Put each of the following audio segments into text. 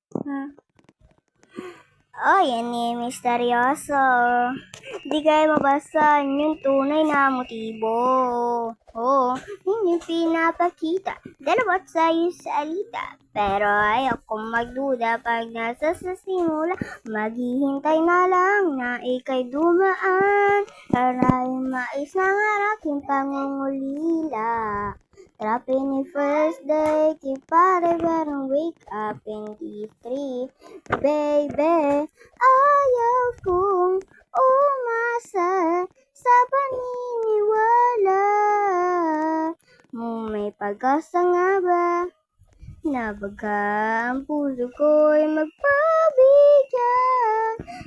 Hmm. Oh, yan eh, misteryoso. Di kayo mabasan yung tunay na motibo. Oo, hindi pinapakita. Dalawat sa'yo salita. Pero ayaw kong magduda pag nasa sa simula. Maghihintay na lang na ika'y dumaan. Para mais ng harap yung pangungulila. Trapin ni first day, keep pare pero wake up in D3. Baby, ayaw kong umasa sa paniniwala mo. May pag-asa nga ba na baga ang puso ko'y magpabigyan?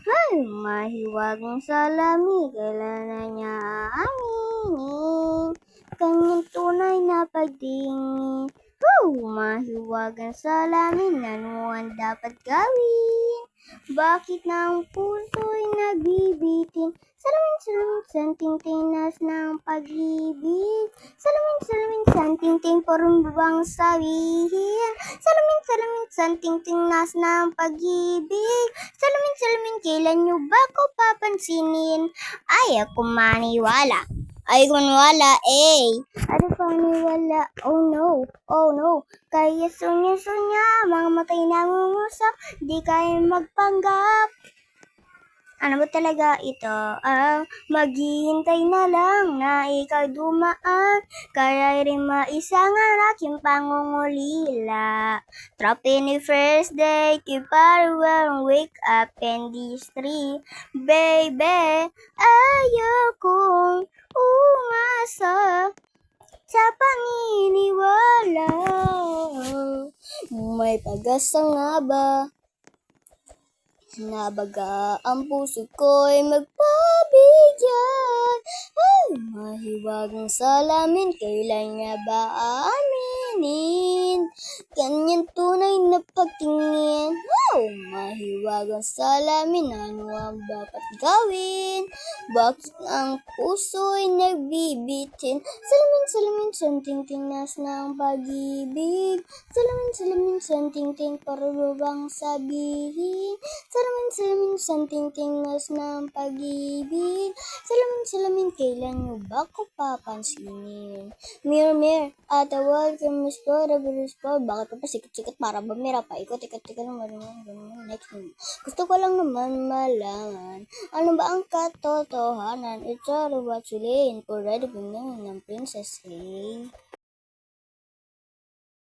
Ay, mahiwagang salamin, kailan na niya aaminin kanyang tunay na pagtingin. Mahiwagang salamin, ano ang dapat gawin? Bakit na ang puso'y nagbibitin? Salamin, santing-ting nas ng pag-ibig. Salamin, santing-ting porong bang sabihin. Salamin, santing-ting nas ng pag-ibig. Salamin, kailan nyo ba ko papansinin? Ayaw ko maniwala. Ay, kung wala, eh. Ano pa wala? Oh no. Kaya sunya, mga matay nangungusap, di kaya magpanggap. Ano ba talaga ito? Maghihintay na lang na ikaw dumaan. Kaya rin maisang aking pangungulila. Trophy ni first day, kiparwang wake up in these three. Baby, ayaw kong umasa sa paniniwala. May pag-asa nga ba na baga ang puso ko'y magpabigyan? Ay, mahiwagang salamin, kailan niya ba aaminin kanyang tunay na pagtingin? Mahiwagang salamin, ano ang dapat gawin? Bakit ang puso'y nagbibitin? Salamin, santing-ting nas ng pag-ibig. Salamin, santing-ting para bang sabihin? Salamin, santing-ting nas ng pag-ibig. Salamin, kailan nyo ba ko papansinin? Mirror, atawag ka mas para respond. Bakit ka pa sikat-sikat para ba mera pa? Ikot naman next one. Gusto ko lang naman malaman, ano ba ang katotohanan? It's all about Chilin, already pinangin ng Princess Ray.